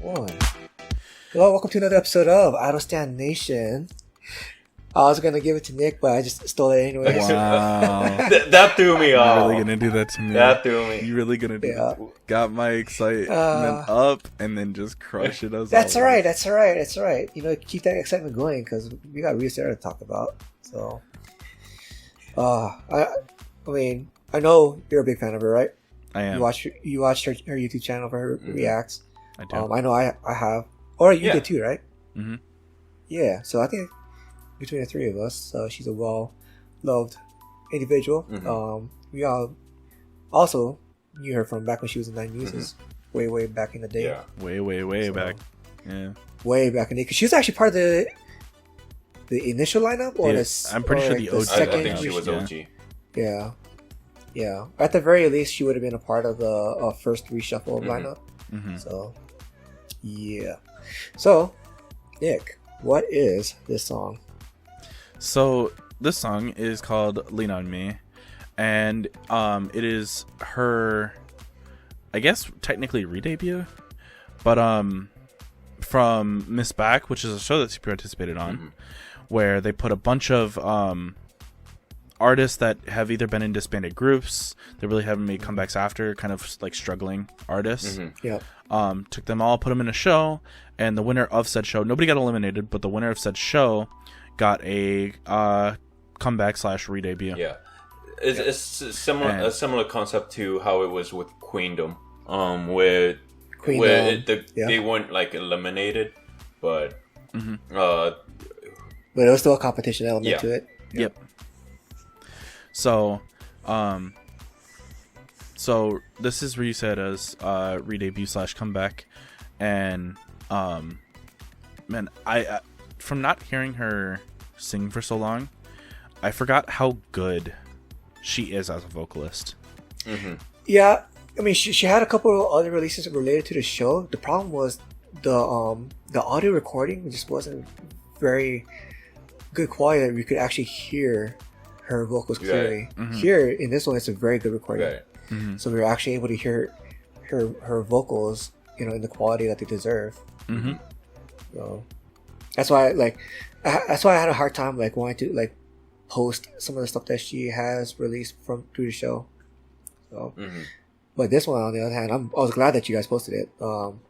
One. Hello, welcome to another episode of Idol Stand Nation. I was gonna give it to Nick, but I just stole it anyway. Wow. that threw me off. You're really gonna do that to me? That threw me. You really gonna do that? Got my excitement up and then just crush it as That's always. alright, that's alright, that's alright. You know, keep that excitement going because we got Ryu Sera to talk about. So, I mean, I know you're a big fan of her, right? I am. You watched her YouTube channel for her reacts. I do. I know I have. Or you did too, right? Mm-hmm. Yeah, so I think between the three of us, she's a well-loved individual. Mm-hmm. We all also knew her from back when she was in Nine Muses, way back in the day. Yeah. Way back. Yeah. Way back in the day. Because she was actually part of the initial lineup, or I'm pretty sure the OG. I think she was OG. Yeah. Yeah. At the very least, she would have been a part of the first reshuffle lineup. Mm-hmm. So, yeah. So, Nick, what is this song? So this song is called "Lean on Me," and it is her, I guess technically re-debut, but from Miss Back, which is a show that she participated on, where they put a bunch of artists that have either been in disbanded groups, they really haven't made comebacks after, kind of like struggling artists. Yeah. Took them all, put them in a show, and the winner of said show, nobody got eliminated, but the winner of said show got a comeback / re-debut. Yeah. It's similar concept to how it was with Queendom, where they weren't like eliminated, but but it was still a competition element to it. Yep. So, so this is Ryu Sera's re-debut / comeback, and man, I from not hearing her sing for so long, I forgot how good she is as a vocalist. Yeah, I mean, she had a couple of other releases related to the show. The problem was the audio recording just wasn't very good quality that we could actually hear her vocals clearly. Here in this one, it's a very good recording. So we were actually able to hear her vocals, in the quality that they deserve. So that's why, I had a hard time wanting to post some of the stuff that she has released through the show. So, but this one, on the other hand, I was glad that you guys posted it.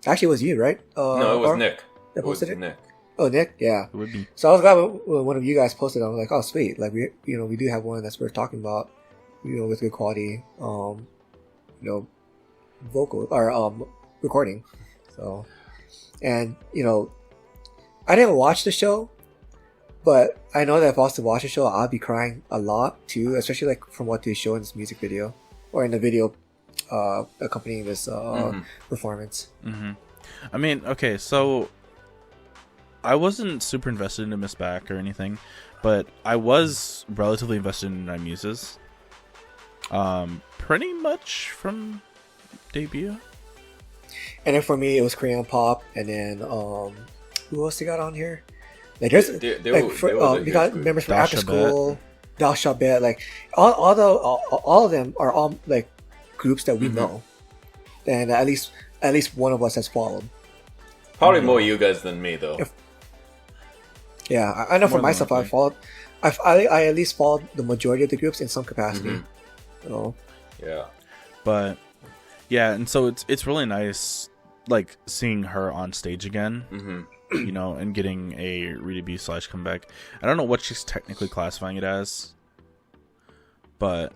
Actually, it was you, right? No, it was Nick. That posted it. Nick. Oh, Nick, yeah. It would be. So I was glad when one of you guys posted it. I was like, oh, sweet. We do have one that's worth talking about, with good quality, vocal or recording. So, and I didn't watch the show, but I know that if I was to watch the show, I'd be crying a lot too, especially from what they show in this music video or in the video accompanying this performance. I mean, okay, so I wasn't super invested into Miss Back or anything, but I was relatively invested in Nine Muses. Pretty much from debut. And then for me, it was Korean pop, and then who else they got on here? We got members from After School, Dal Shabet, all of them are all groups that we know, and at least one of us has followed. Probably more you guys than me, though. Yeah, I know for myself, I followed. I at least followed the majority of the groups in some capacity. So. Yeah, but yeah, and so it's really nice, seeing her on stage again. And getting a re-debut / comeback. I don't know what she's technically classifying it as, but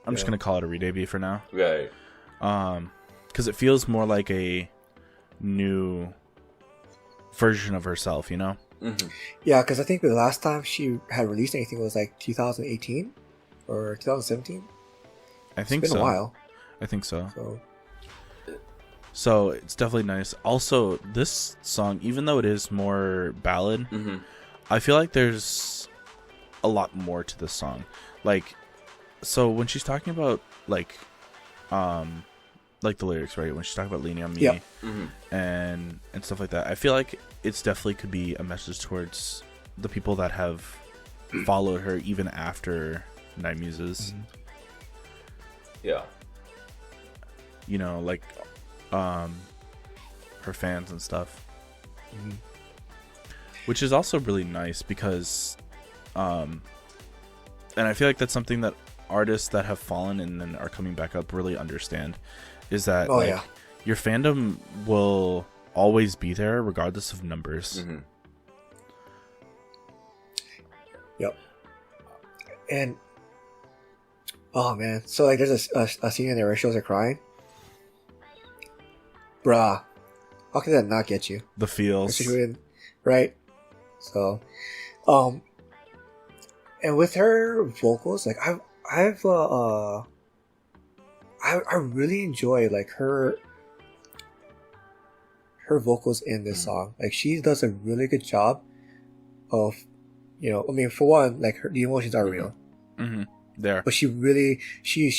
I'm just gonna call it a re-debut for now. Right. Because it feels more like a new version of herself, Yeah, because I think the last time she had released anything was 2018 or 2017. I think it's been so. a while. I think so. So it's definitely nice. Also, this song, even though it is more ballad, I feel like there's a lot more to this song. So when she's talking about the lyrics, right? When she's talking about leaning on me, and stuff like that, I feel like it's definitely could be a message towards the people that have followed her even after Nine Muses. Yeah. Her her fans and stuff. Which is also really nice because and I feel like that's something that artists that have fallen and then are coming back up really understand, is that your fandom will always be there regardless of numbers. Yep. And oh man, so like there's a scene in there where shows are crying. Bruh, how can that not get you? The feels, right? So, and with her vocals, like I really enjoy like her vocals in this song. Like she does a really good job of, you know, I mean, for one, like the emotions are real. There, but she really she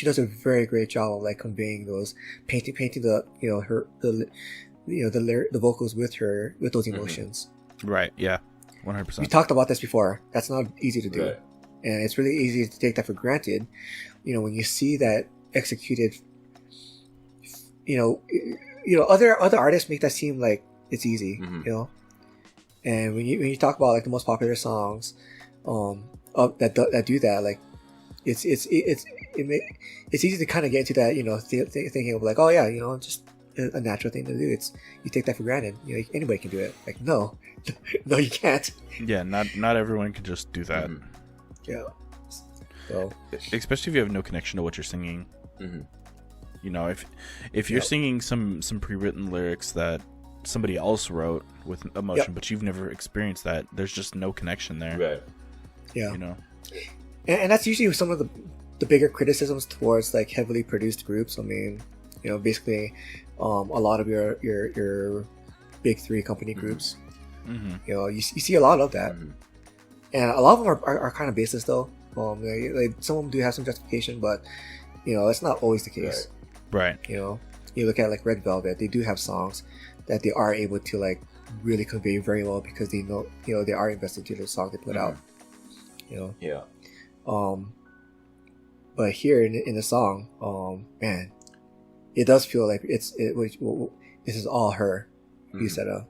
does a very great job of like conveying those, painting the, you know, the vocals with those emotions. Right. Yeah. 100%. We talked about this before. That's not easy to do, right. And it's really easy to take that for granted. You know, when you see that executed, you know, other artists make that seem like it's easy. You know, and when you talk about like the most popular songs, that do that, like it's easy to kind of get into that, you know, thinking of like, oh yeah, you know, just a natural thing to do. It's, you take that for granted. You know, anybody can do it. Like no, no, you can't. Yeah, not everyone can just do that. Yeah. So, especially if you have no connection to what you're singing. You know, if you're singing some pre-written lyrics that somebody else wrote with emotion, but you've never experienced that, there's just no connection there. Right. Yeah. You know, and that's usually some of the bigger criticisms towards like heavily produced groups. I mean, you know, basically, a lot of your big three company groups. You know, you see a lot of that, and a lot of them are kind of baseless though. Like some of them do have some justification, but you know, that's not always the case. Right. You know, you look at like Red Velvet; they do have songs that they are able to like really convey very well because they know, you know, they are invested into the song they put out. You know. Yeah. But here in the song, man, it does feel like this is all her. Ryu Sera.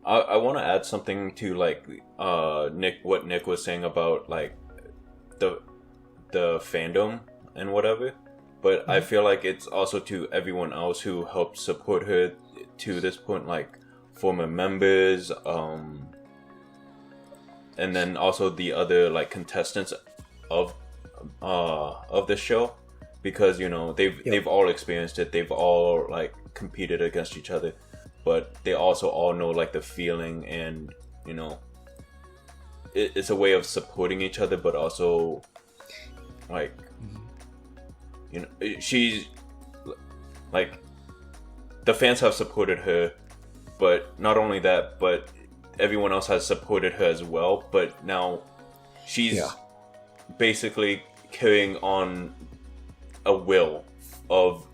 I want to add something to like what Nick was saying about like the fandom and whatever, but I feel like it's also to everyone else who helped support her to this point, like former members, and then also the other like contestants of the show, because you know they've all experienced it, they've all like competed against each other, but they also all know like the feeling, and you know it's a way of supporting each other, but also like you know she's like the fans have supported her, but not only that, but everyone else has supported her as well, but now she's basically carrying on a will of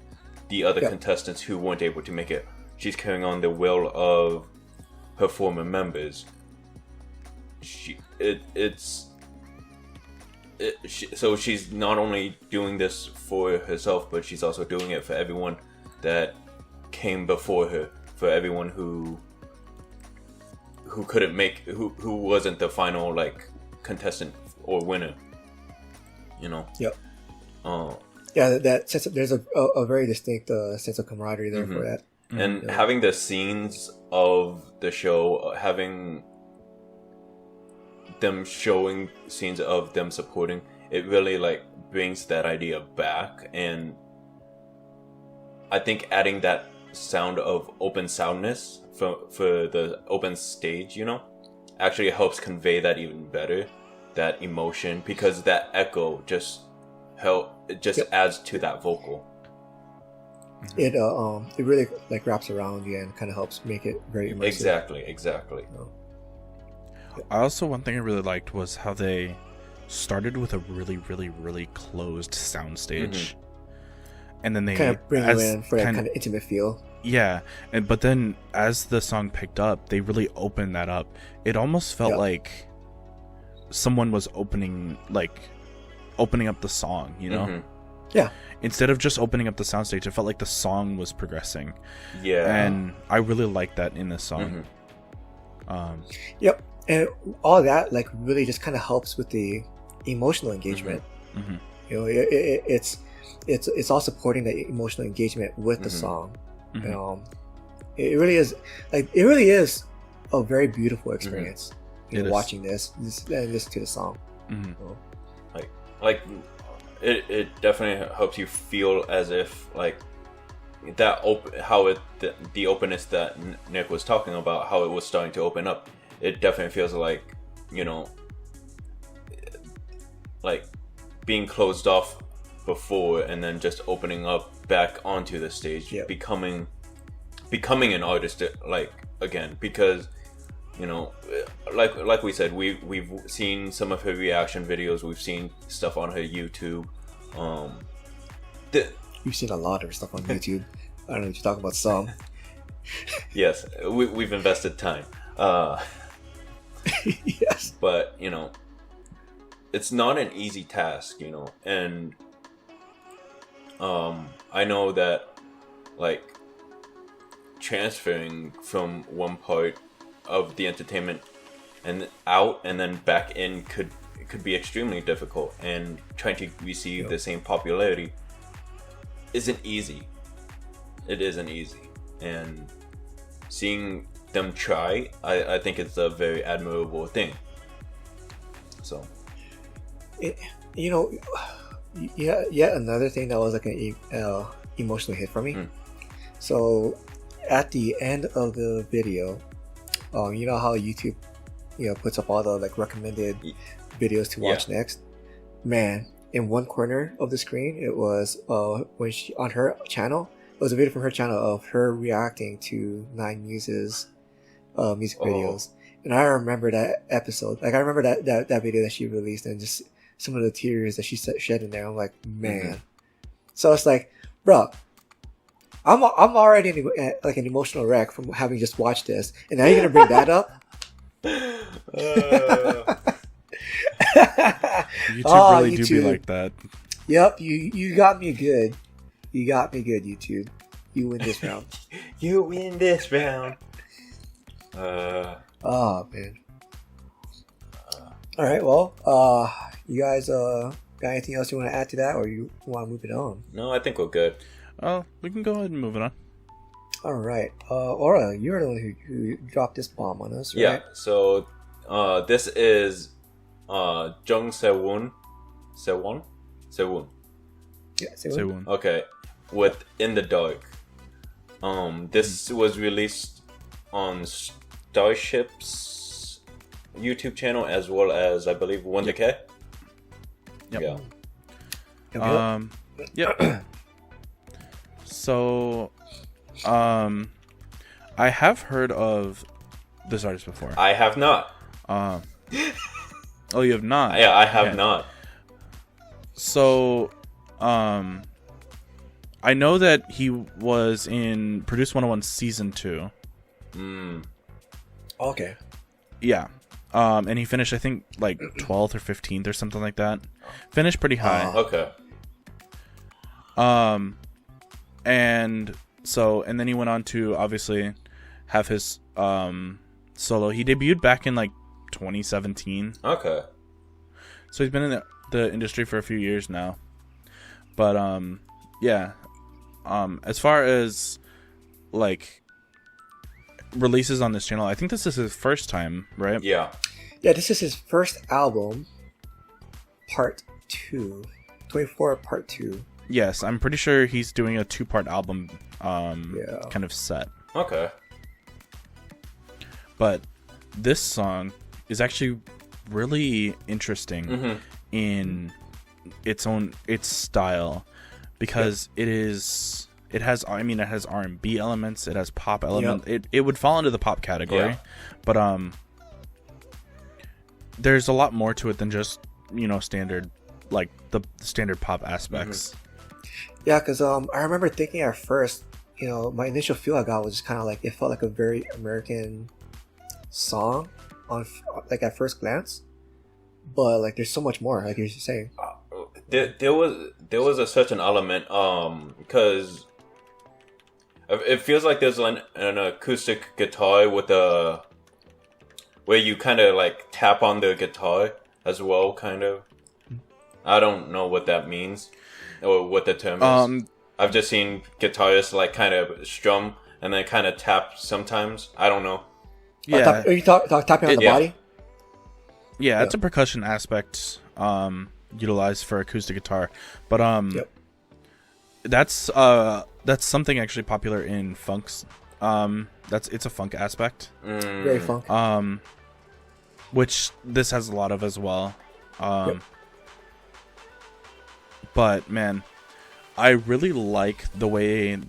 the other contestants who weren't able to make it. She's carrying on the will of her former members. So she's not only doing this for herself, but she's also doing it for everyone that came before her, for everyone who couldn't make, who wasn't the final like contestant or winner, you know. Yeah, that sense of, there's a very distinct sense of camaraderie there for that. And having the scenes of the show, having them showing scenes of them supporting, it really like brings that idea back. And I think adding that sound of open soundness for the open stage, you know, actually helps convey that even better, that emotion, because that echo just adds to that vocal. It really like wraps around you and kind of helps make it very immersive. Exactly. I also, one thing I really liked was how they started with a really, really, really closed soundstage, and then they kind of bring you in for that kind of intimate feel. Yeah, but then as the song picked up, they really opened that up. It almost felt like someone was opening up the song, you know. Yeah. Instead of just opening up the soundstage, it felt like the song was progressing. Yeah. And I really like that in this song. Yep. And all that like really just kind of helps with the emotional engagement. You know, it's all supporting the emotional engagement with the song. It really is a very beautiful experience. You know, watching this and listening to the song. So. Like it definitely helps you feel as if like that the openness that Nick was talking about, how it was starting to open up. It definitely feels like, you know, like being closed off before and then just opening up back onto the stage, becoming an artist like again, because you know, like we said, we've seen some of her reaction videos, we've seen stuff on her YouTube. You've seen a lot of stuff on YouTube. I don't know what you're talking about. Some. Yes, we've invested time. Yes, but you know, it's not an easy task, you know, and I know that like transferring from one part of the entertainment and out and then back in could be extremely difficult, and trying to receive the same popularity isn't easy. It isn't easy, and seeing them try, I think it's a very admirable thing. So, you know, yet another thing that was like an emotional hit for me. So, at the end of the video, you know how YouTube, you know, puts up all the like recommended videos to watch next. Man, in one corner of the screen, it was when she on her channel. It was a video from her channel of her reacting to Nine Muse's music videos, and I remember that episode. Like I remember that video that she released, and just some of the tears that she shed in there. I'm like, man. So it's like, bro, I'm already like an emotional wreck from having just watched this, and now you're gonna bring that up. YouTube really do be like that. Yep, you got me good. You got me good, YouTube. You win this round. You win this round. Oh man. All right. Well, you guys got anything else you want to add to that, or you want to move it on? No, I think we're good. Oh, we can go ahead and move it on. All right. Aura, you're the one who dropped this bomb on us, right? Yeah. So, this is Jeong Sewon. Yeah, Sewoon. Okay, with In the Dark. This was released on Starship's YouTube channel as well as, I believe, Wonder K. Yep. Yeah. Yep. So, I have heard of this artist before. I have not. Oh, you have not? Yeah, I have not. So, I know that he was in Produce 101 Season 2. Okay. Yeah. And he finished, I think, like 12th or 15th or something like that. Finished pretty high. Okay. And then he went on to obviously have his solo. He debuted back in like 2017. Okay. So he's been in the industry for a few years now. But yeah. As far as like releases on this channel, I think this is his first time, right? Yeah. Yeah, this is his first album, Part 2. 24 Part 2. Yes, I'm pretty sure he's doing a 2-part album kind of set. Okay. But this song is actually really interesting in its style, because it has R&B elements, it has pop elements. It would fall into the pop category, but there's a lot more to it than just, you know, standard, like the standard pop aspects. Yeah, because I remember thinking at first, you know, my initial feel I got was just kind of like, it felt like a very American song on like at first glance, but like there's so much more, like you're saying. there was a certain element because it feels like there's an acoustic guitar with a where you kind of like tap on the guitar as well, kind of. I don't know what that means or what the term is. I've just seen guitarists like kind of strum and then kind of tap sometimes. I don't know. Yeah, are you tapping on the body? Yeah, it's a percussion aspect utilized for acoustic guitar, but that's something actually popular in funks. It's a funk aspect. Very funk. Which this has a lot of as well. But man, I really like the way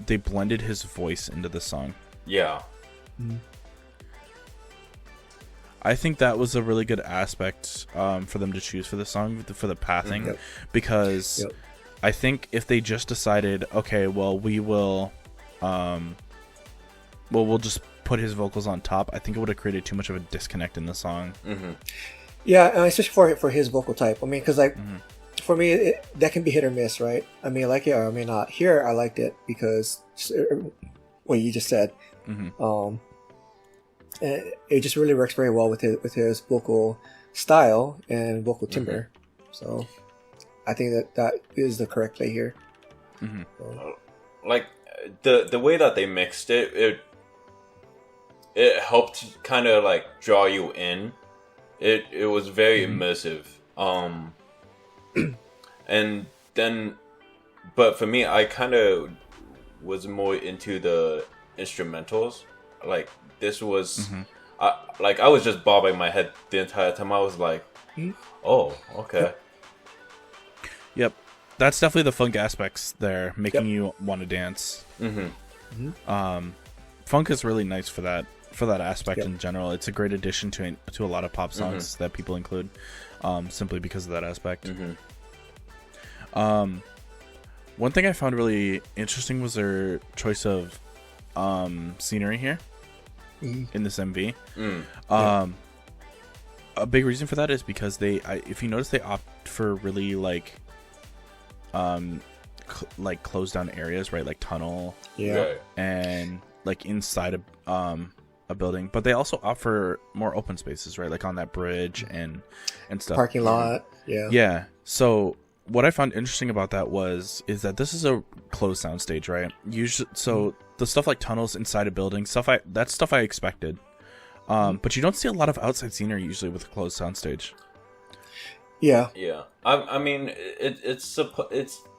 they blended his voice into the song. Yeah. Mm-hmm. I think that was a really good aspect for them to choose for the song, for the pathing, because I think if they just decided, okay, well, we'll just put his vocals on top, I think it would have created too much of a disconnect in the song. Mm-hmm. Yeah, and especially for his vocal type. I mean, because like for me, that can be hit or miss, right? I mean, like it or I may not. Here, I liked it because what you just said. Mm-hmm. It just really works very well with his vocal style and vocal timbre. So I think that is the correct play here. So. Like the way that they mixed it helped kind of like draw you in. It was very immersive. And then, but for me, I kind of was more into the instrumentals. Like this was, I was just bobbing my head the entire time. I was like, oh, okay. Yep, that's definitely the funk aspects there, making you want to dance. Funk is really nice for that aspect in general. It's a great addition to a lot of pop songs that people include, simply because of that aspect. One thing I found really interesting was their choice of scenery here in this MV. A big reason for that is because if you notice, they opt for really like closed down areas, right? Like tunnel, and like inside a building, but they also offer more open spaces, right? Like on that bridge and stuff. Parking lot, yeah. So what I found interesting about that is that this is a closed sound stage, right? Usually, so the stuff like tunnels inside a building, that's stuff I expected. But you don't see a lot of outside scenery usually with a closed sound stage. Yeah. I mean, it's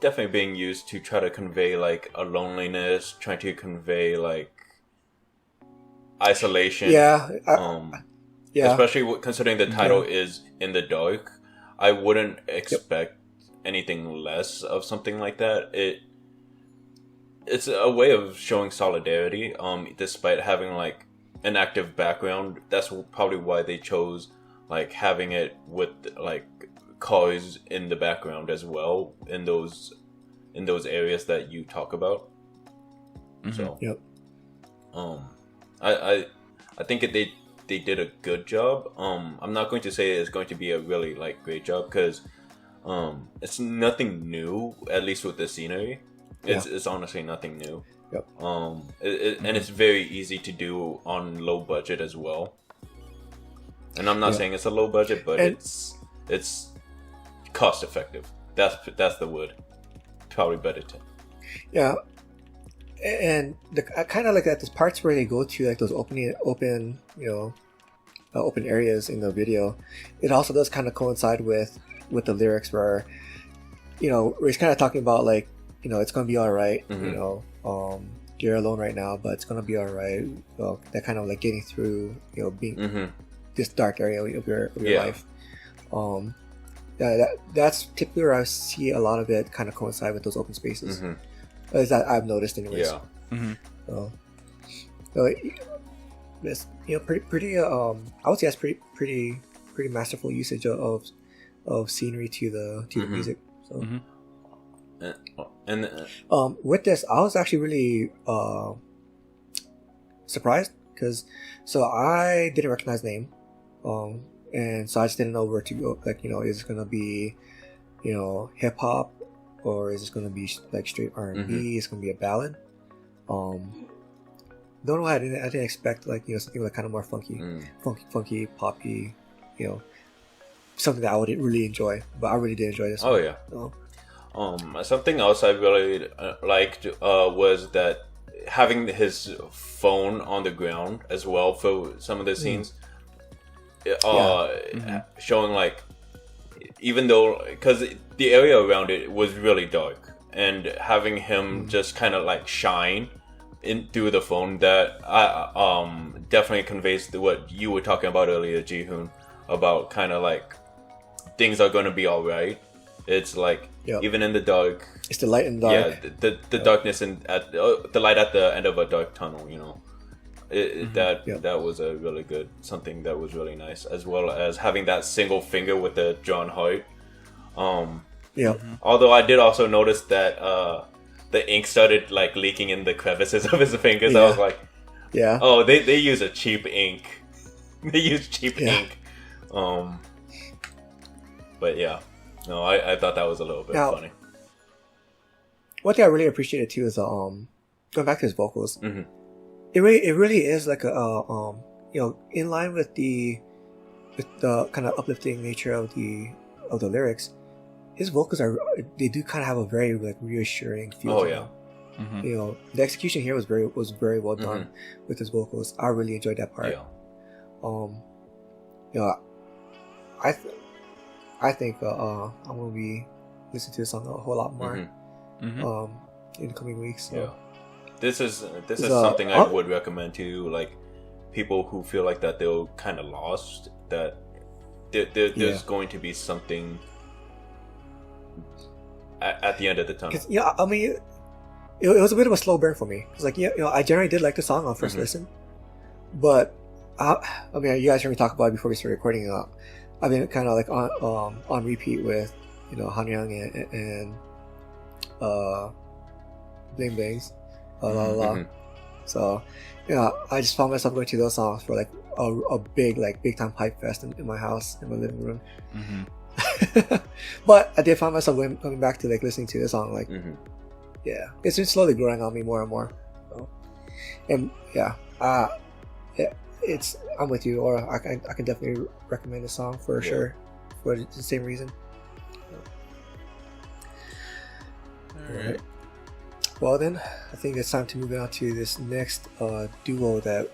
definitely being used to try to convey like a loneliness, trying to convey like isolation. Especially considering the title is In the Dark, I wouldn't expect anything less of something like that. It's a way of showing solidarity, despite having like an active background. That's probably why they chose like having it with like cars in the background as well in those areas that you talk about. So I think they did a good job. I'm not going to say it's going to be a really like great job because it's nothing new, at least with the scenery. It's honestly nothing new. And it's very easy to do on low budget as well. And I'm not saying it's a low budget, but it's cost effective. That's the word. Probably better to. Yeah. And I kind of like that. There's parts where they go to like those open areas in the video. It also does kind of coincide with the lyrics where where he's kind of talking about like it's gonna be all right. You're alone right now, but it's gonna be all right. Well, that kind of like getting through being this dark area of your life. That's typically where I see a lot of it kind of coincide with those open spaces. As that I've noticed, anyways. So it's pretty. I would say that's pretty masterful usage of scenery to the music. So. And with this, I was actually really surprised because I didn't recognize the name, and so I just didn't know where to go. Like, is it gonna be hip hop, or is this gonna be like straight R&B? It's gonna be a ballad. Don't know why I didn't expect like something like kind of more funky, poppy, something that I would really enjoy. But I really did enjoy this. Oh yeah. Something else I really liked was that having his phone on the ground as well for some of the scenes, showing like, even though, because the area around it was really dark, and having him just kind of like shine in through the phone, that definitely conveys what you were talking about earlier, Ji-hoon, about kind of like things are going to be all right. It's like, even in the dark, it's the light in the dark. Yeah, the darkness and at the light at the end of a dark tunnel. That was a really good, something that was really nice, as well as having that single finger with the drawn heart. Although I did also notice that the ink started like leaking in the crevices of his fingers. I was like, oh, they use a cheap ink. They use cheap ink. But yeah. No, I thought that was a little bit funny. One thing I really appreciated too is going back to his vocals. It really is like a in line with the kind of uplifting nature of the lyrics. His vocals they do kind of have a very like reassuring feel. Oh yeah. The execution here was very well done with his vocals. I really enjoyed that part. I think I'm gonna be listening to this song a whole lot more in the coming weeks. So. Yeah, this is something I would recommend to like people who feel like that they're kind of lost. That there's going to be something at the end of the tunnel. I mean, it was a bit of a slow burn for me. Cause like I generally did like the song on first listen, but I mean, you guys heard me talk about it before we started recording. I've been kind of like on repeat with Hanyang and Bling Blings, la la la. So I just found myself going to those songs for like a big time hype fest in my house, in my living room. But I did find myself coming back to like listening to this song, like it's been slowly growing on me more and more. So, and I'm with you, or I can definitely recommend this song for sure, for the same reason. Alright. Well then, I think it's time to move on to this next duo that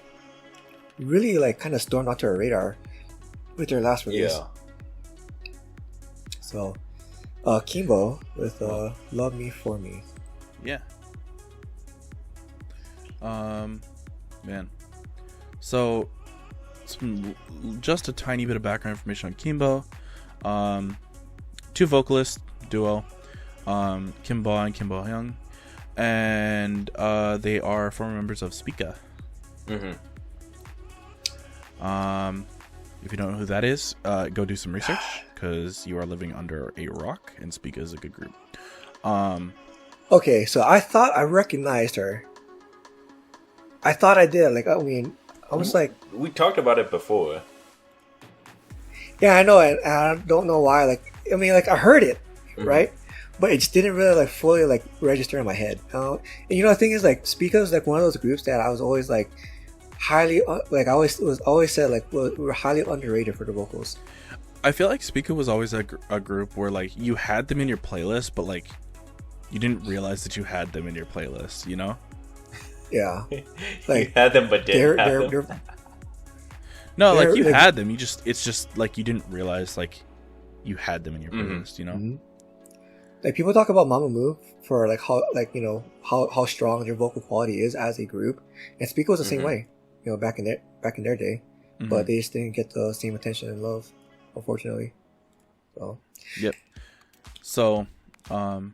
really like kind of stormed onto our radar with their last release. So, Keembo with "Love Me For Me." Yeah. Man. So, just a tiny bit of background information on Keembo. Two vocalist duo, Keembo and Keembo Jeong, and they are former members of Spica. If you don't know who that is, go do some research, because you are living under a rock, and Spica is a good group. Okay, so I thought I recognized her. I thought I did. Like, I mean, I was like, we talked about it before. Yeah, I know, and I don't know why. Like, I mean, like I heard it, right? But it just didn't really like fully like register in my head. And the thing is, like, Spica is like one of those groups that I was always like highly like I always said like we were highly underrated for the vocals. I feel like Spica was always a group where like you had them in your playlist, but like you didn't realize that you had them in your playlist. Yeah, like you had them, but didn't have them. No, like you had them. It's just like you didn't realize like you had them in your playlist. Like people talk about Mamamoo for like how strong their vocal quality is as a group, and Spica was the same way. Back in their day, but they just didn't get the same attention and love, unfortunately. So. Yep. So, and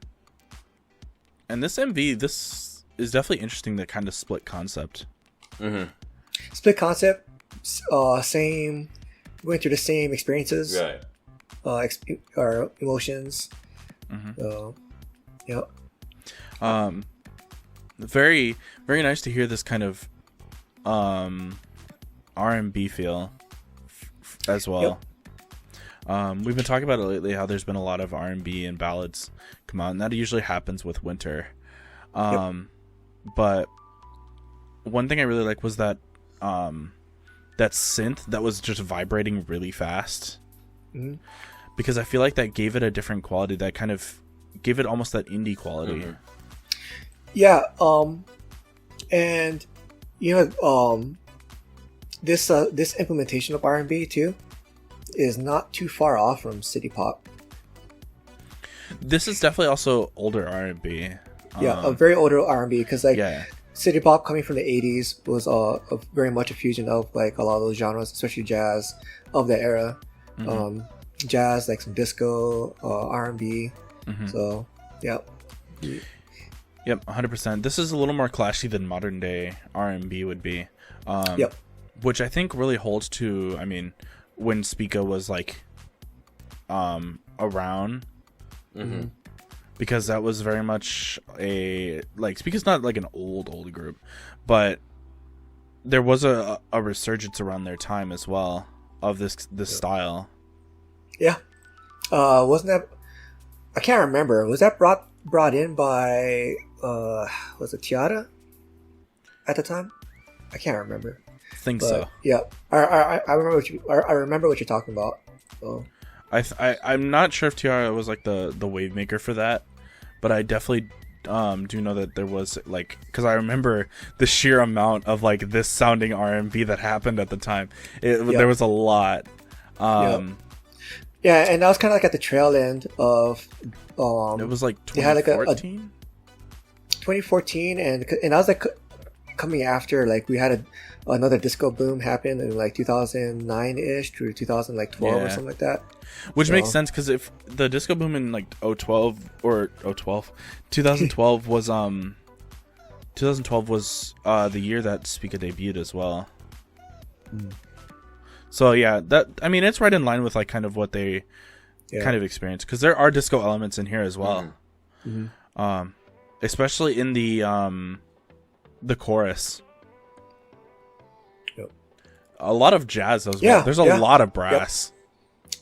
this MV, this is definitely interesting. That kind of split concept. Split concept. Same, going through the same experiences, right? Or emotions. Very, very nice to hear this kind of R&B feel as well. We've been talking about it lately, how there's been a lot of R&B and ballads come out, and that usually happens with winter. But one thing I really like was that that synth that was just vibrating really fast. Mm-hmm. Because I feel like that gave it a different quality, that kind of gave it almost that indie quality. Mm-hmm. Yeah, and this implementation of R&B too is not too far off from city pop. This is definitely also older R&B. Yeah, a very older R&B, because city pop coming from the 80s was very much a fusion of like a lot of those genres, especially jazz of that era. Mm-hmm. Jazz, like some disco, R&B. Mm-hmm. So, yeah. Yep, 100%. This is a little more clashy than modern day R&B would be. Which I think really holds to, I mean, when Spica was like around. Mm-hmm. Because that was very much Spica's not like an old group, but there was a resurgence around their time as well of this style. Yeah. Wasn't that, I can't remember, was that brought in by was it Tiara at the time? I can't remember. So. Yeah. I remember what you're talking about. So. I'm not sure if Tiara was like the wave maker for that, but I definitely do know that there was like, because I remember the sheer amount of like this sounding R&B that happened at the time. There was a lot. Yeah, and that was kind of like at the trail end of it was like 2014. 2014, and I was like coming after, like we had another disco boom happen in like 2009-ish through 2012 or something like that. Which makes sense, because if the disco boom in like 2012 was 2012 was the year that Spica debuted as well. So yeah, that, I mean, it's right in line with like kind of what they kind of experienced, because there are disco elements in here as well. Mm-hmm. Especially in the chorus. Yep. A lot of jazz as well. There's a lot of brass.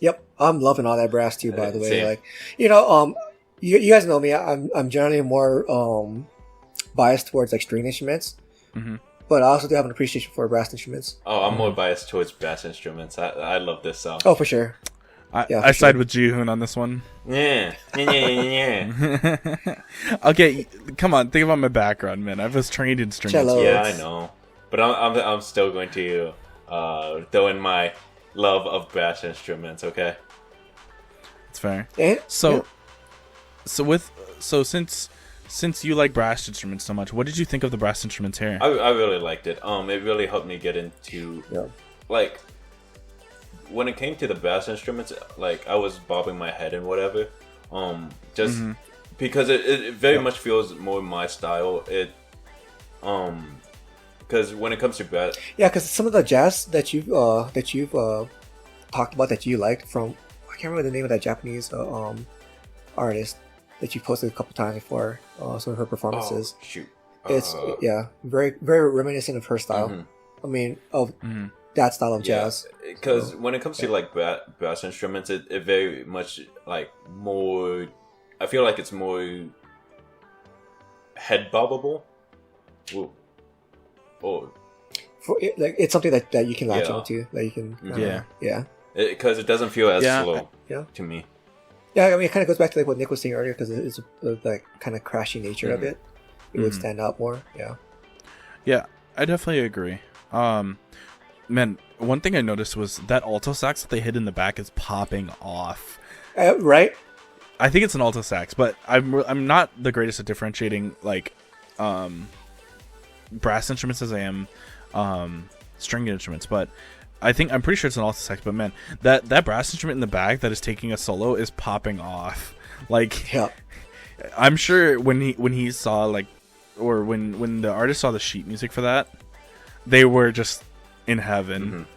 Yep, I'm loving all that brass too. By the way, same. Like you guys know me. I'm generally more biased towards like string instruments, but I also do have an appreciation for brass instruments. Oh, I'm more biased towards brass instruments. I love this song. Oh, for sure. I side with Jihoon on this one. Yeah. Okay, come on, think about my background, man. I was trained in string instruments. Yeah, I know, but I'm still going to throw in my love of brass instruments. Okay, it's fair. So since you like brass instruments so much, what did you think of the brass instruments here? I really liked it. It really helped me get into like, when it came to the brass instruments, like I was bobbing my head and whatever, just because it very much feels more my style. Because when it comes to brass, because some of the jazz that you've talked about that you liked from, I can't remember the name of that Japanese artist that you posted a couple times before, some of her performances. Oh, shoot. It's very very reminiscent of her style. I mean of that style of jazz. Because when it comes to like brass instruments, it very much like more. I feel like it's more head bobbable. Like it's something that you can latch onto, that you can because it doesn't feel as slow to me. Yeah, I mean it kind of goes back to like what Nick was saying earlier, because it's like kind of crashy nature of it. It would stand out more. Yeah, I definitely agree. Man, one thing I noticed was that alto sax that they hit in the back is popping off. Right? I think it's an alto sax, but I'm not the greatest at differentiating like brass instruments as I am stringed instruments, but I'm pretty sure it's an alto sax. But man, that brass instrument in the back that is taking a solo is popping off. Like, I'm sure when he saw like, or when the artist saw the sheet music for that, they were just in heaven.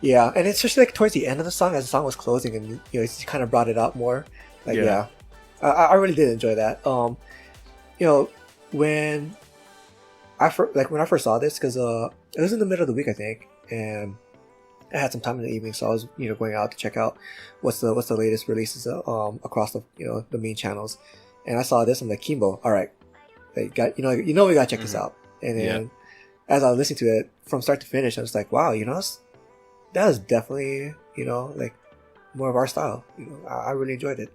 Yeah, and it's just like towards the end of the song, as the song was closing, and it's kind of brought it out more. Like, I really did enjoy that. When I first saw this, because it was in the middle of the week, I think, and I had some time in the evening, so I was going out to check out what's the latest releases across the the main channels, and I saw this. I'm like, Keembo, all right, we gotta check this out. And then as I was listening to it from start to finish, I was like, wow, that is definitely like more of our style. I really enjoyed it.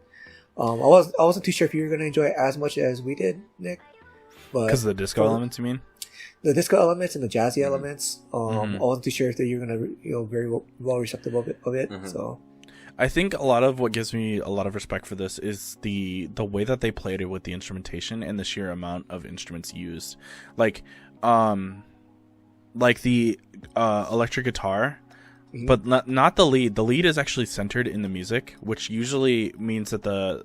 I wasn't too sure if you were gonna enjoy it as much as we did, Nick, but because of the disco elements, you mean? The disco elements and the jazzy elements. I wasn't too sure if you were gonna very well receptive of it. So I think a lot of what gives me a lot of respect for this is the way that they played it with the instrumentation and the sheer amount of instruments used, like the electric guitar, but not the lead. The lead is actually centered in the music, which usually means that the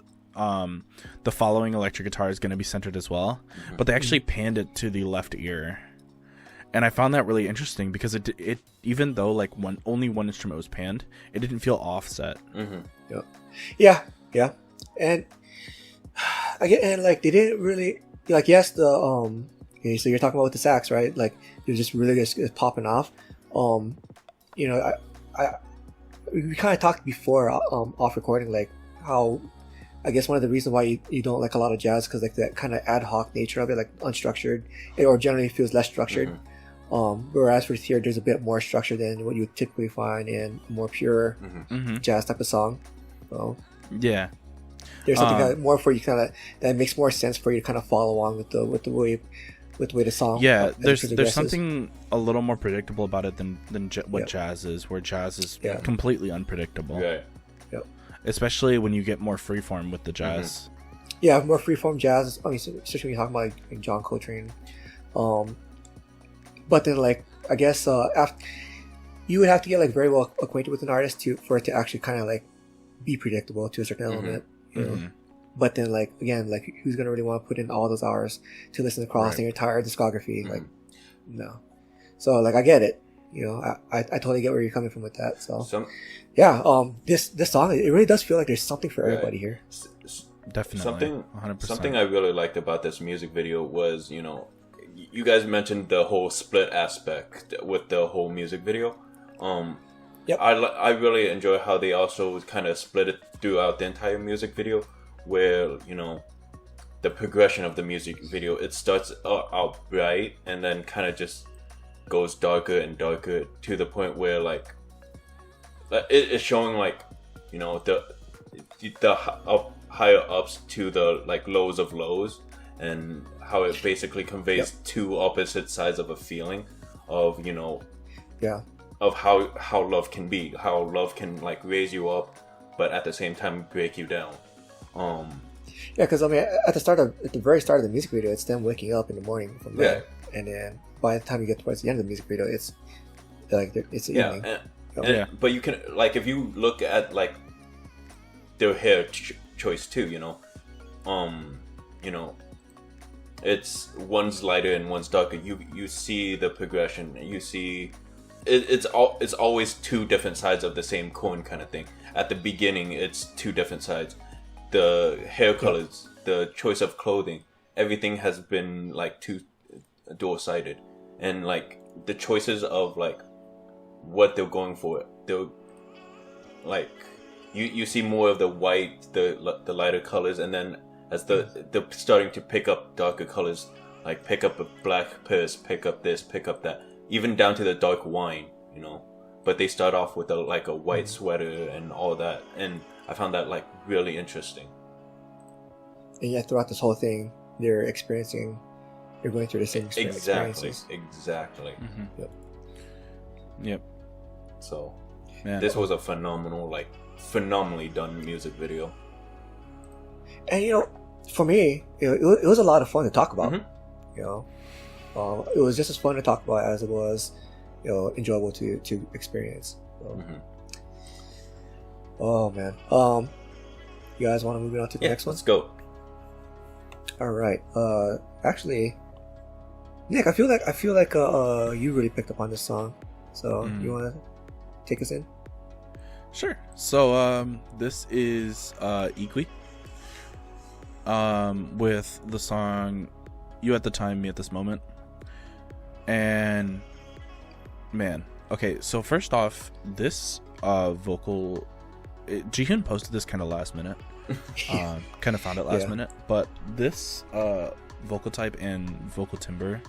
following electric guitar is going to be centered as well, but they actually panned it to the left ear, and I found that really interesting because it even though like only one instrument was panned, it didn't feel offset. Yeah, and like they didn't really like, yes, the okay, so you're talking about with the sax, right? Like you're just really just popping off. We kind of talked before off recording, like how I guess one of the reasons why you don't like a lot of jazz because like that kind of ad hoc nature of it, like unstructured, or generally feels less structured. Whereas for here, there's a bit more structure than what you would typically find in more pure jazz type of song. So yeah, there's something more for you that makes more sense for you to kind of follow along with the way the song. Yeah, there's something a little more predictable about it than what jazz is, where jazz is completely unpredictable. Right. Especially when you get more freeform with the jazz. Yeah, more freeform jazz. I mean, especially when you talk about like John Coltrane. But then, like, I guess after you would have to get like very well acquainted with an artist for it to actually kind of like be predictable to a certain element. But then, like, again, like, who's gonna really want to put in all those hours to listen across their entire discography? Like, no. So, like, I get it. I totally get where you're coming from with that. So, this song, it really does feel like there's something for everybody here. Definitely, 100%. Something I really liked about this music video was, you guys mentioned the whole split aspect with the whole music video. I really enjoy how they also kind of split it throughout the entire music video, where the progression of the music video, it starts out bright and then kind of just goes darker and darker to the point where like it's showing like the higher ups to the like lows of lows, and how it basically conveys two opposite sides of a feeling of of how love can be, how love can like raise you up but at the same time break you down. Because I mean, at the very start of the music video, it's them waking up in the morning from bed, and then by the time you get towards the end of the music video, it's like it's evening. But you can like, if you look at like their hair choice too, it's one's lighter and one's darker. You see the progression. You see it's always two different sides of the same coin kind of thing. At the beginning, it's two different sides. The hair colors, the choice of clothing, everything has been like dual-sided, and like the choices of like what they're going for, they're like you see more of the white, the lighter colors, and then as they're starting to pick up darker colors, like pick up a black purse, pick up this, pick up that, even down to the dark wine, but they start off with a white sweater and all that, and I found that like really interesting. And yet throughout this whole thing, they're going through the same experiences. Exactly. Yep. So, this was a phenomenally done music video. And for me, it was a lot of fun to talk about. It was just as fun to talk about as it was, enjoyable to experience. So. Oh man. You guys want to move on to the next one? Let's go. All right. Actually, Nick, I feel like you really picked up on this song. So you want to take us in? Sure. So this is IGWI. With the song "You at the Time, Me at This Moment," and man, Okay, so first off, this vocal, Jihyun posted this kind of last minute. Kind of found it last minute, but this vocal type and vocal timbre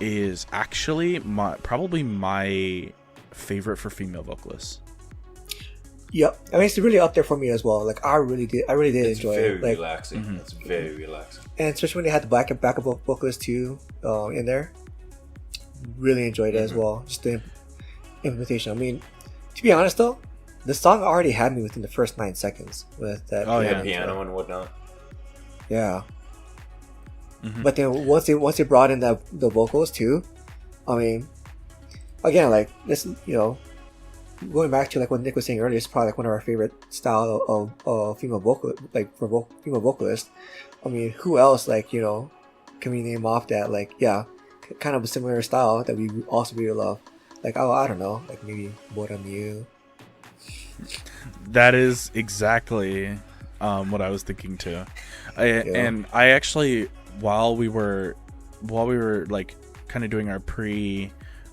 is actually probably my favorite for female vocalists. Yep, I mean it's really up there for me as well. Like I really did enjoy it. Like, relaxing. It's very relaxing, and especially when they had the backup vocalist too in there. Really enjoyed it as well. Just the implementation. I mean, to be honest though, the song already had me within the first 9 seconds with that piano and whatnot. Yeah. But then once they brought in the vocals too, I mean, again, like this, going back to like what Nick was saying earlier, it's probably like one of our favorite style of female vocal, like for female vocalists. I mean, who else like can we name off that like kind of a similar style that we also really love? Like I don't know, like maybe Boramu. That is exactly what I was thinking too. And I actually while we were like kind of doing our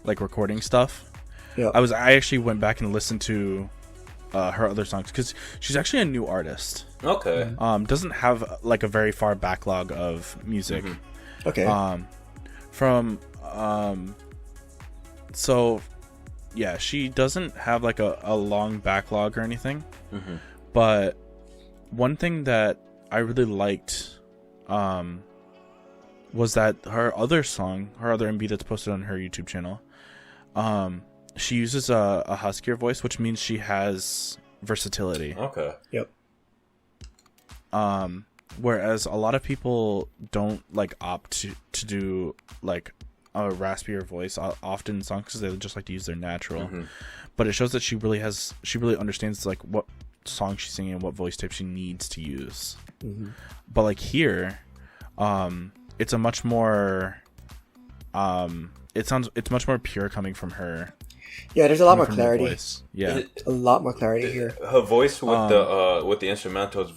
recording stuff, I actually went back and listened to her other songs because she's actually a new artist. Okay. Doesn't have like a very far backlog of music. Okay. So yeah, she doesn't have like a long backlog or anything. But one thing that I really liked was that her other MV that's posted on her YouTube channel, she uses a huskier voice, which means she has versatility. Okay. Yep. Whereas a lot of people don't like opt to do like a raspier voice often in songs because they just like to use their natural. But it shows that she really understands like what song she's singing and what voice type she needs to use. But like here, it's a much more it's much more pure coming from her. Yeah, there's a lot more clarity. Yeah, a lot more clarity here. Her voice with the instrumentals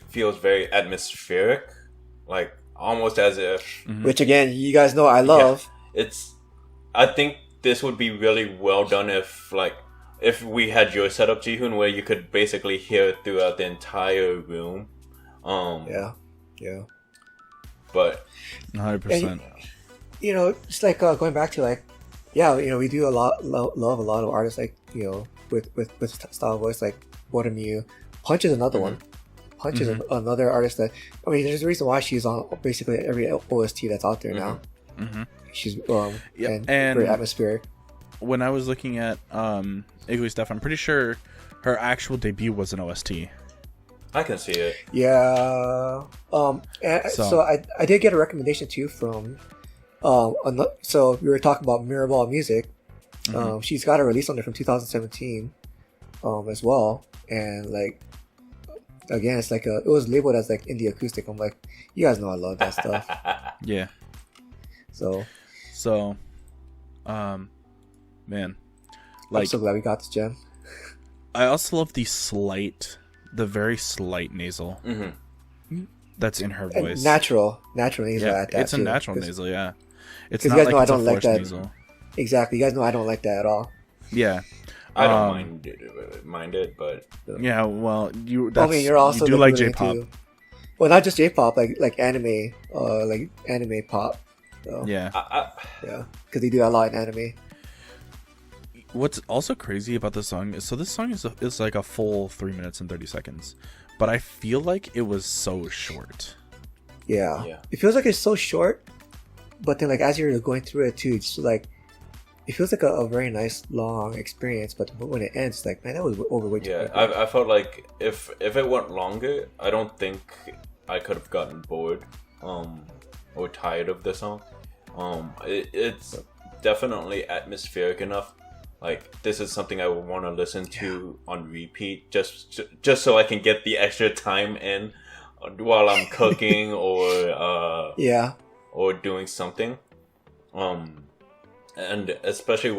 feels very atmospheric, like almost as if. Which again, you guys know I love. Yeah, I think this would be really well done if we had your setup, Jihoon, where you could basically hear it throughout the entire room. Yeah. But 100%. It's like going back to like, we do love a lot of artists like with style voice like Boramu. Punch is another one. Punch is another artist that there's a reason why she's on basically every OST that's out there now. She's and very atmospheric. When I was looking at IGWI stuff, I'm pretty sure her actual debut was an OST. I can see it. Yeah. So I did get a recommendation too from so we were talking about Mirrorball music. She's got a release on there from 2017 as well, and like again it's like it was labeled as like indie acoustic. I'm like, you guys know I love that stuff. Yeah. So man, like, I'm so glad we got this gem. I also love the very slight nasal that's in her voice. Natural nasal. Yeah, it's a natural nasal. Yeah, it's not you guys like know it's I don't a like forced that. nasal. Exactly, you guys know I don't like that at all. Yeah, I don't mind it, but yeah. Well, you you're also you do like J-pop. Well, not just J-pop, like anime, like anime pop. So, yeah, yeah, because they do a lot in anime. What's also crazy about this song is this song is like a full 3 minutes and 30 seconds, but I feel like it was so short. Yeah. It feels like it's so short, but then like as you're going through it too, it's like it feels like a very nice long experience. But when it ends, like man, that was over way too quick. I felt like if it went longer, I don't think I could have gotten bored or tired of the song. It's definitely atmospheric enough. Like this is something I would want to listen to on repeat, just so I can get the extra time in while I'm cooking or doing something. And especially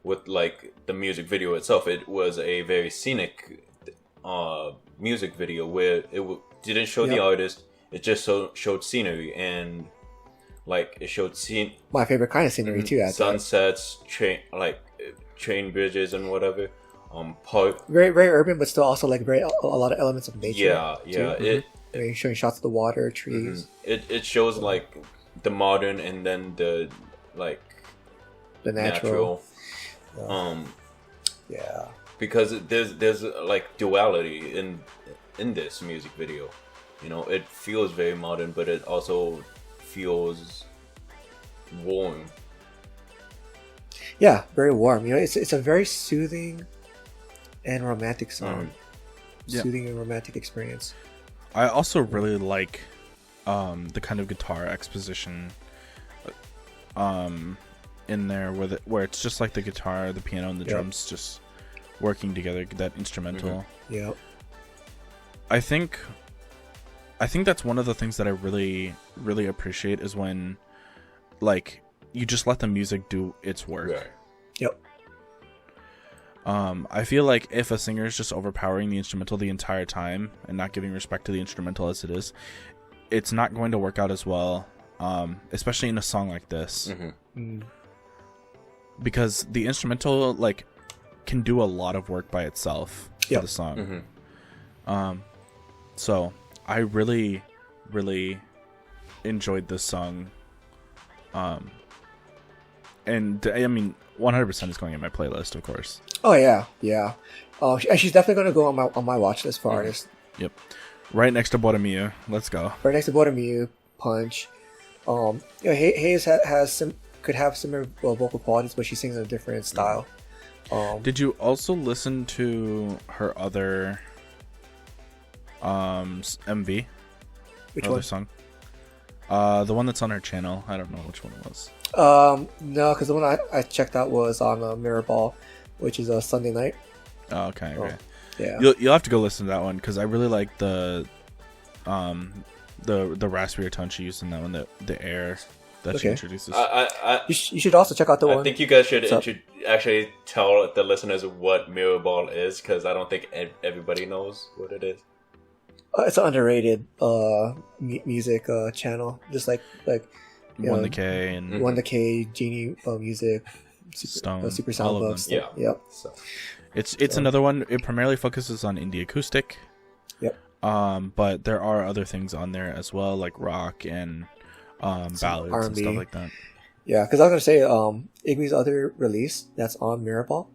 with like the music video itself, it was a very scenic music video where it didn't show the artist, it just showed scenery, and like it showed my favorite kind of scenery too. Sunsets, train bridges and whatever. Park. Very very urban, but still also like very a lot of elements of nature. Yeah, yeah. Too. Showing shots of the water, trees. It shows like the modern and then the like the natural. Yeah. Because there's like duality in this music video. You know, it feels very modern, but it also feels warm. Yeah, very warm. You know, it's a very soothing and romantic song. Soothing and romantic experience. I also really like the kind of guitar exposition in there where it's just like the guitar, the piano, and the drums just working together, that instrumental. Yeah. I think that's one of the things that I really, really appreciate is when like you just let the music do its work. Right. Yep. I feel like if a singer is just overpowering the instrumental the entire time and not giving respect to the instrumental as it is, it's not going to work out as well, especially in a song like this. Because the instrumental like can do a lot of work by itself for the song. So I really, really enjoyed this song. And I mean, 100% is going in my playlist, of course. Oh yeah, yeah. And she's definitely gonna go on my watch list for artists. Yep. Right next to Boromir. Let's go. Right next to Boromir, Punch. Hayes could have similar vocal qualities, but she sings in a different style. Did you also listen to her other MV? Which other one? Song? The one that's on her channel. I don't know which one it was. No, because the one I checked out was on Mirror Ball, which is a Sunday night. Oh, okay. Yeah. You'll have to go listen to that one because I really like the raspier tone she used in that one, the air that she introduces. You should also check out the one. I think you guys should actually tell the listeners what Mirror Ball is, because I don't think everybody knows what it is. It's an underrated music channel, just like 1K and 1K Genie music, Stone, Super Sound Bucks. Yeah. Yep. So. It's another one. It primarily focuses on indie acoustic. Yep. But there are other things on there as well, like rock and ballads R&B. and stuff like that. Yeah, because I was gonna say IGWI's other release that's on Mirror Ball,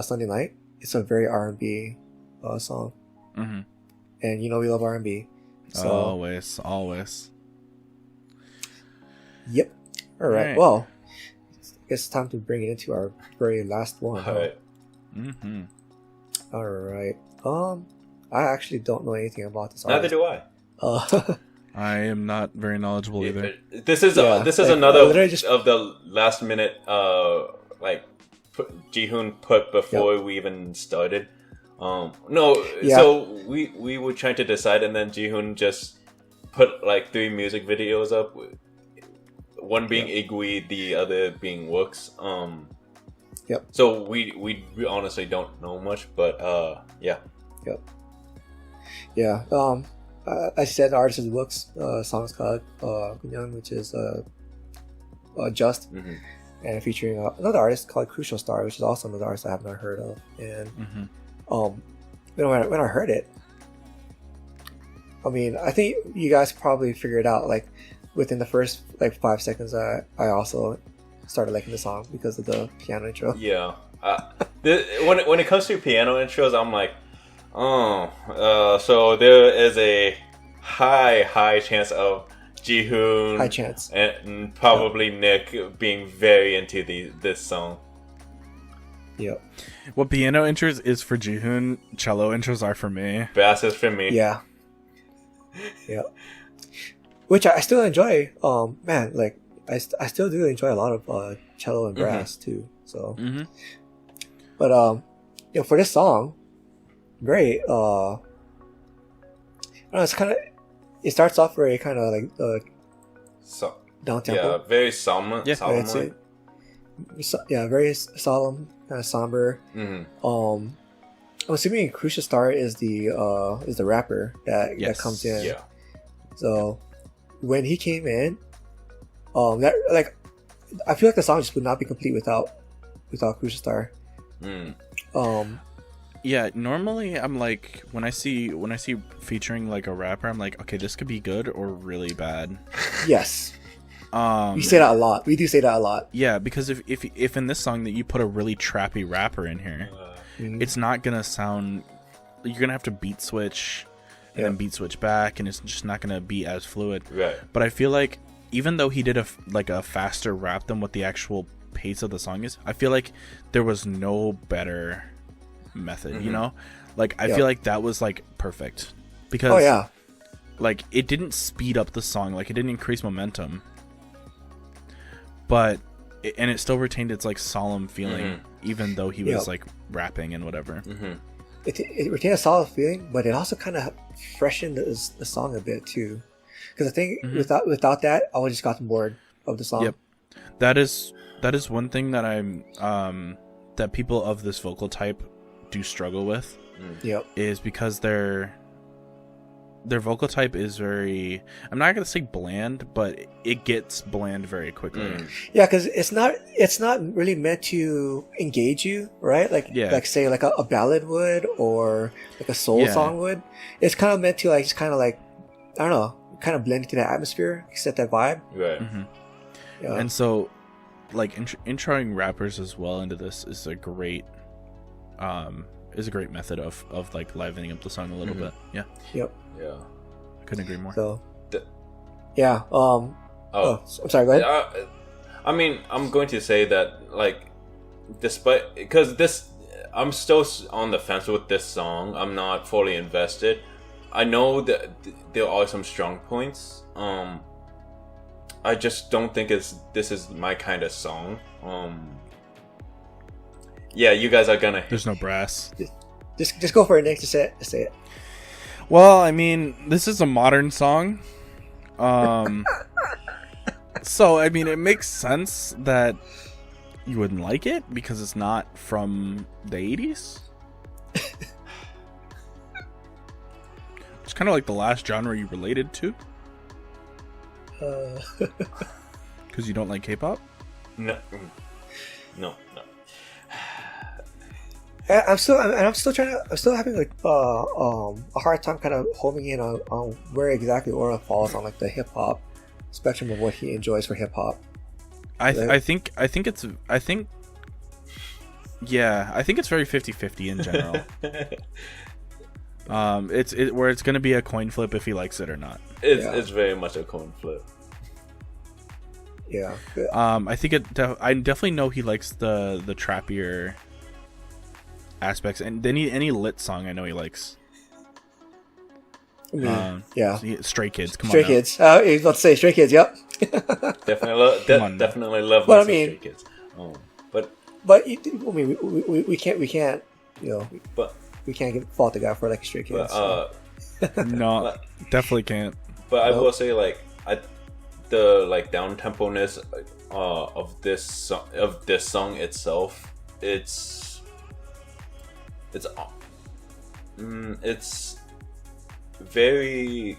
Sunday night. It's a very R&B song, and you know we love R&B. So. Always. Yep. All right. Well, I guess it's time to bring it into our very last one. All right. All right. I actually don't know anything about this Neither artist. do I. I am not very knowledgeable either. This is another of the last minute Jihoon put before we even started. So we were trying to decide, and then Jihoon just put like 3 music videos up. One being IGWI, the other being Wooks. So we honestly don't know much, but yeah. I said the artist is Wooks. Song's called Young, which is Just, and featuring another artist called Crucial Star, which is also another artist I have not heard of. And when I heard it, I mean, I think you guys probably figured out like within the first like 5 seconds. I also started liking the song because of the piano intro. Yeah. When it comes to piano intros, I'm like, so there is a high chance of Jihoon, high chance, and probably Nick being very into this song. Yep. What piano intros is for Jihoon, cello intros are for me. Bass is for me. Yeah. Which I still enjoy. Man, like I still do enjoy a lot of cello and brass too. So, but for this song, very it's kind of, it starts off very kind of like down tempo. Yeah, very solemn. Yeah, solemn. Very solemn, kind of somber. I'm assuming Crucial Star is the rapper that comes in. Yeah. So when he came in, that like I feel like the song just would not be complete without Crucial Star. Yeah, normally I'm like when I see featuring like a rapper, I'm like, okay, this could be good or really bad. Yes. We say that a lot. We do say that a lot. Yeah, because if in this song that you put a really trappy rapper in here, it's not gonna sound. You're gonna have to beat switch and then beat switch back, and it's just not gonna be as fluid. Right. But I feel like even though he did a faster rap than what the actual pace of the song is, I feel like there was no better method. You know, like I feel like that was like perfect because like it didn't speed up the song, like it didn't increase momentum, but it still retained its like solemn feeling, even though he was like rapping and whatever. It retained a solid feeling, but it also kind of freshened the song a bit too. Because I think without that, I would have just gotten bored of the song. Yep, that is one thing that I'm that people of this vocal type do struggle with. Yep, is because their vocal type is very, I'm not gonna say bland, but it gets bland very quickly. Yeah, because it's not really meant to engage you, right? Like say like a ballad would, or like a soul song would. It's kind of meant to like just kind of like, I don't know, kind of blend into that atmosphere, set that vibe. Right. Yeah. And so like introing rappers as well into this is a great method of like livening up the song a little bit. Yep. Yeah. I couldn't agree more. So I'm sorry, go ahead. I mean, I'm going to say that like because I'm still on the fence with this song. I'm not fully invested. I know that there are some strong points. I just don't think this is my kind of song. Yeah, you guys are gonna. There's no brass. Just go for it, Nick. Just say it. Well, I mean, this is a modern song. So I mean, it makes sense that you wouldn't like it because it's not from the 80s. It's kind of like the last genre you related to. Because you don't like K-pop? No. I'm still having like a hard time kind of homing in on where exactly Aura falls on like the hip hop spectrum of what he enjoys for hip hop. I think it's very 50-50 in general. It's where it's gonna be a coin flip if he likes it or not. It's very much a coin flip. Yeah. I think I definitely know he likes the trappier aspects, and any lit song I know he likes. Stray Kids. Stray Kids. I was about to say Stray Kids. Yep. definitely love. But I mean, Stray Kids. But I mean, we can't but we can't fault the guy for like Stray Kids. No, definitely can't. But I will say the like down tempo-ness of this song itself, it's very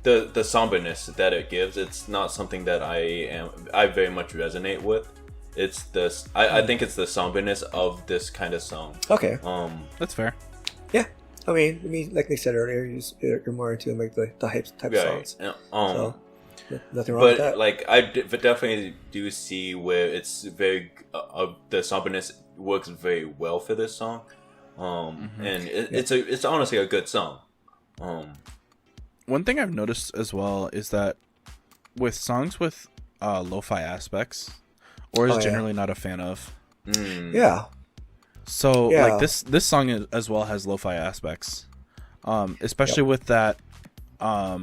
the somberness that it gives. It's not something that I very much resonate with. It's this. I think it's the somberness of this kind of song. Okay. That's fair. Yeah. I mean, like they said earlier, you're more into like the hype type of songs. So nothing wrong with that. But like I definitely do see where it's very the somberness works very well for this song. And it's honestly a good song. One thing I've noticed as well is that with songs with lo-fi aspects, or is generally not a fan of. Yeah. So like this song as well has lo-fi aspects, especially with that. I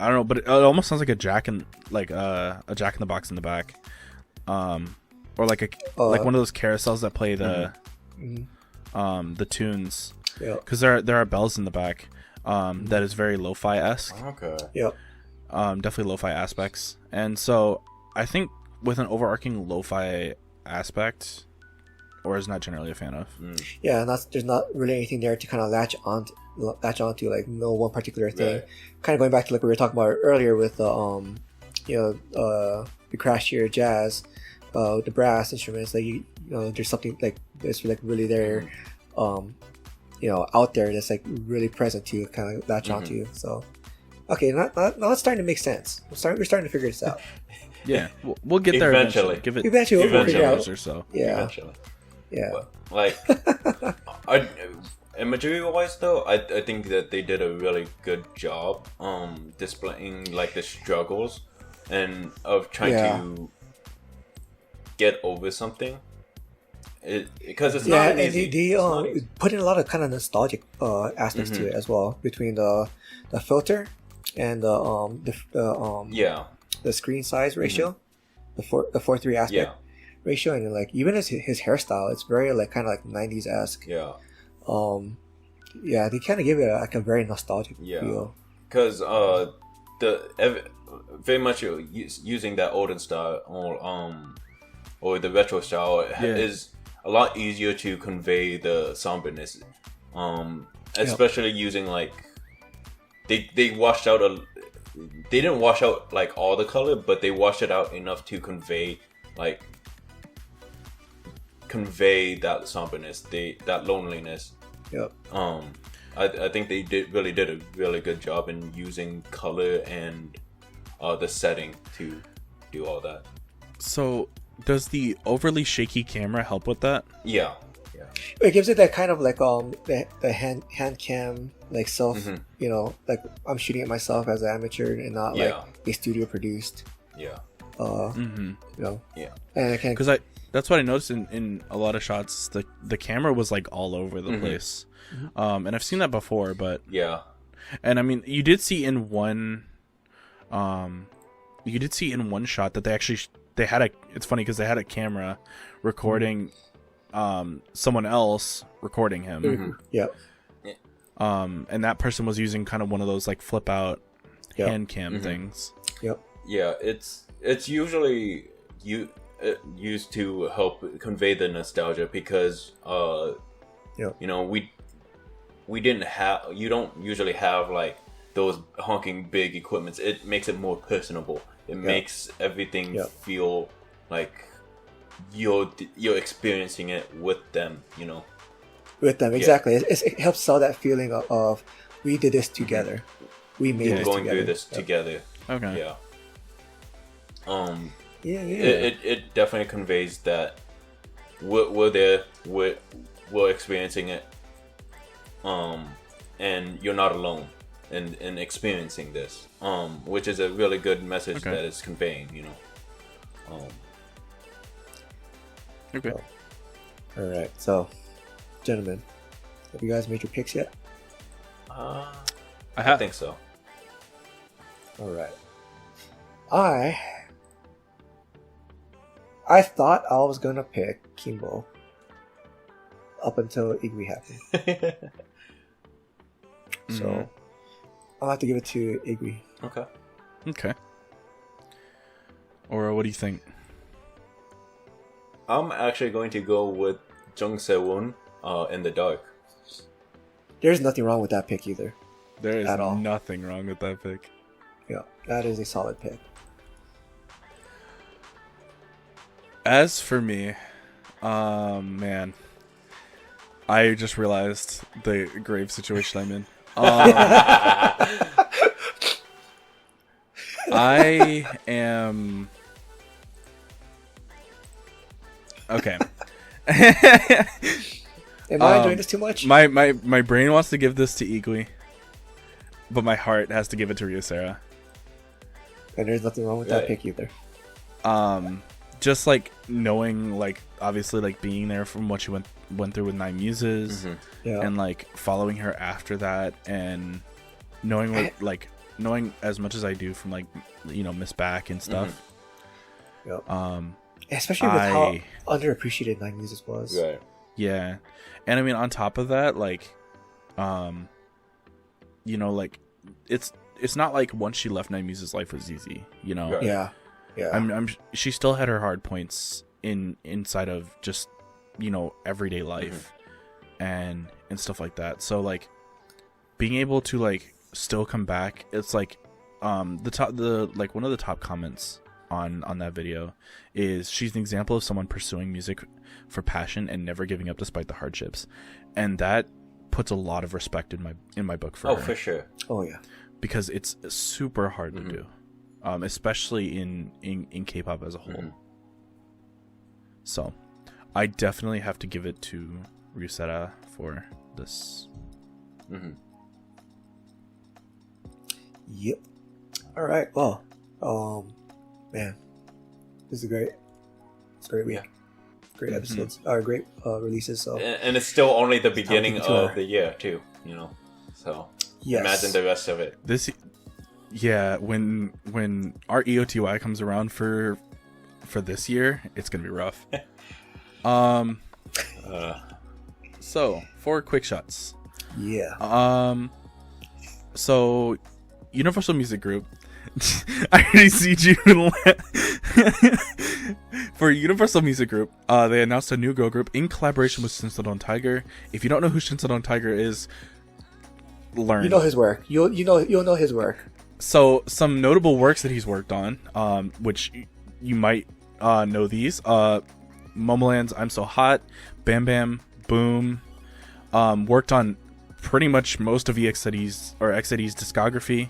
don't know, but it almost sounds like a jack in the box in the back, or like like one of those carousels that play the tunes. Yeah. Because there are bells in the back. That is very lo-fi-esque. Okay. Yep. Definitely lo-fi aspects, and so I think with an overarching lo-fi aspect, or is not generally a fan of. Yeah, and there's not really anything there to kind of latch onto like no one particular thing. Right. Kind of going back to like what we were talking about earlier with the crashier jazz, the brass instruments. Like there's something like it's like really there, out there. That's like really present to you, kind of latch onto you. So, okay, now it's starting to make sense. We're starting to figure this out. Yeah, we'll get there eventually. Eventually we'll figure it out. Or so. Yeah. Eventually. Yeah. But, like, imagery-wise, though, I think that they did a really good job displaying like the struggles and of trying to get over something. Because it's not easy. They put in a lot of kind of nostalgic aspects to it as well, between the filter and the screen size ratio, the 4:3 aspect ratio, and like even his hairstyle, it's very like kind of like 90s-esque. They kind of give it like a very nostalgic feel. Because very much using that olden style or the retro style is a lot easier to convey the somberness, especially using like they washed out they didn't wash out like all the color, but they washed it out enough to convey that somberness, that loneliness. I think they did a really good job in using color and the setting to do all that. So does the overly shaky camera help with that? Yeah. It gives it that kind of like the hand cam like self, like I'm shooting it myself as an amateur and not like a studio produced. And because that's what I noticed in a lot of shots. The camera was like all over the place, and I've seen that before. But and I mean, you did see in one shot that they had it's funny because they had a camera recording someone else recording him. And that person was using kind of one of those like flip out hand cam things. It's usually used to help convey the nostalgia because we didn't have, you don't usually have like those honking big equipments. It makes it more personable. It makes everything feel like you're experiencing it with them, With them, exactly. It helps sell that feeling of we did this together. We made this going together. through this together. Okay. It definitely conveys that we're there, we're experiencing it, and you're not alone in experiencing this, which is a really good message that it's conveying, Okay. All right, so, gentlemen, have you guys made your picks yet? I think so. All right. I thought I was gonna pick Keembo up until IGWI happened. So I'll have to give it to IGWI. Okay. Or what do you think? I'm actually going to go with Jeong Sewon in the dark. There's nothing wrong with that pick either. There is nothing wrong with that pick. Yeah, that is a solid pick. As for me, man, I just realized the grave situation I'm in. I am okay. Am I enjoying this too much? My brain wants to give this to IGWI, but my heart has to give it to Ryu Sera. And there's nothing wrong with that pick either. Just like knowing, like obviously, like being there from what she went through with Nine Muses, and like following her after that, and knowing what knowing as much as I do from like Miss Back and stuff. Especially with how underappreciated Nine Muses was. Right. Yeah, and I mean on top of that, like, it's not like once she left Nine Muses, life was easy. Right. Yeah. She still had her hard points inside of just everyday life and stuff like that. So like being able to like still come back, it's like one of the top comments on that video is she's an example of someone pursuing music for passion and never giving up despite the hardships, and that puts a lot of respect in my book for her. For sure. Oh yeah, because it's super hard to do, especially in K-pop as a whole. Mm-hmm. So I definitely have to give it to Ryu Sera for this. Mm-hmm. Yep. All right. Well, man, this is great. It's a great week. Yeah. Great episodes. Great releases. So And it's still only the beginning keep it to of her. the year too. You know, so yes. imagine the rest of it. When our EOTY comes around for this year, it's gonna be rough. So 4 quick shots. Yeah. So Universal Music Group. I already see June. For Universal Music Group, they announced a new girl group in collaboration with Shinseon Tiger. If you don't know who Shinseon Tiger is, learn. You know his work. You'll know his work. So some notable works that he's worked on, which you might know these. Momoland's I'm So Hot, Bam Bam, Boom. Worked on pretty much most of EXID's discography.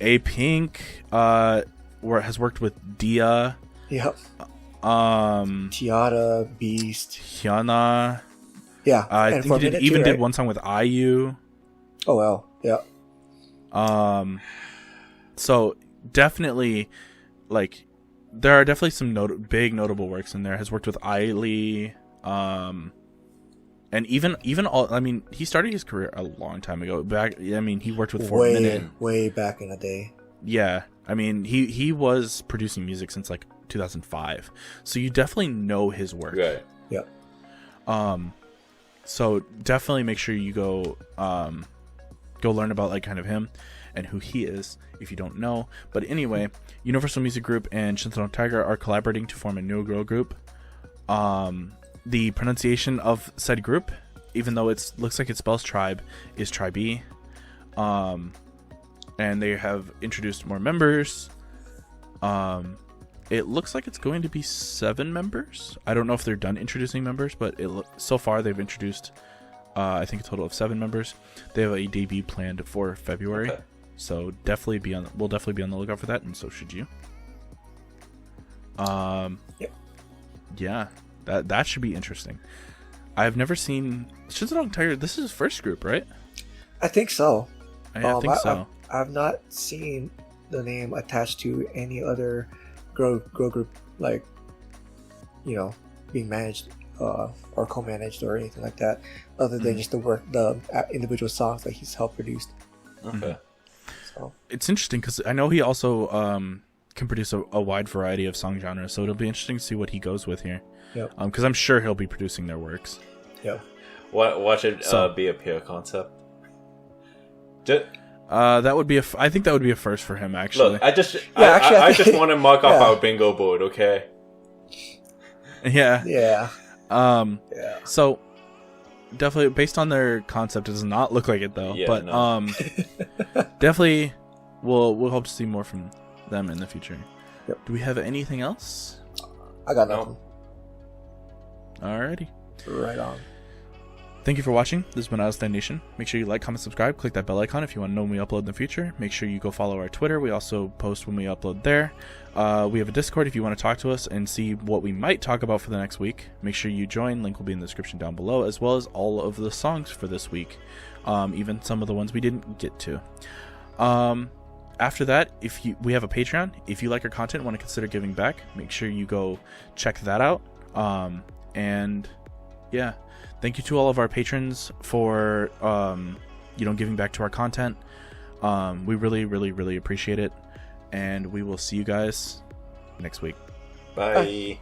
A-Pink has worked with Dia. Yep. Tiara, Beast, Hyuna. Yeah. I think he did one song with IU. Oh well. Yeah. So definitely, like, there are definitely some big notable works in there. Has worked with Ailee. And even all, I mean, he started his career a long time ago. He worked with 4 Minute. Way back in the day. Yeah. I mean, he was producing music since like 2005. So you definitely know his work. Right. Yep. So definitely make sure you go learn about like kind of him and who he is if you don't know. But anyway, Universal Music Group and Shinseon Tiger are collaborating to form a new girl group. The pronunciation of said group, even though it looks like it spells tribe, is Tribe. And they have introduced more members. It looks like it's going to be 7 members. I don't know if they're done introducing members, but so far they've introduced, I think, a total of 7 members. They have a debut planned for February, so we'll definitely be on the lookout for that, and so should you. Yep. Yeah. That should be interesting. I've never seen Shinseon Tiger. This is his first group, right? I think so. I think so. I've not seen the name attached to any other girl group, like, you know, being managed or co-managed or anything like that, other than just the individual songs that he's helped produced. Okay. So it's interesting because I know he also can produce a wide variety of song genres, so it'll be interesting to see what he goes with here. Yep. Because I'm sure he'll be producing their works. Yeah. Watch it be a pure concept. That would be I think that would be a first for him, actually. Look, I just want to mark off our bingo board, okay? Yeah. Yeah. Yeah. So definitely based on their concept, it does not look like it though. Yeah, but no. definitely we'll hope to see more from them in the future. Yep. Do we have anything else? I got nothing. Alrighty. Right on. Thank you for watching. This has been Outstanding Nation. Make sure you like, comment, subscribe. Click that bell icon if you want to know when we upload in the future. Make sure you go follow our Twitter. We also post when we upload there. We have a Discord if you want to talk to us and see what we might talk about for the next week. Make sure you join. Link will be in the description down below, as well as all of the songs for this week. Even some of the ones we didn't get to. After that, we have a Patreon. If you like our content and want to consider giving back, make sure you go check that out. And yeah, thank you to all of our patrons for giving back to our content. We really, really, really appreciate it, and we will see you guys next week. Bye.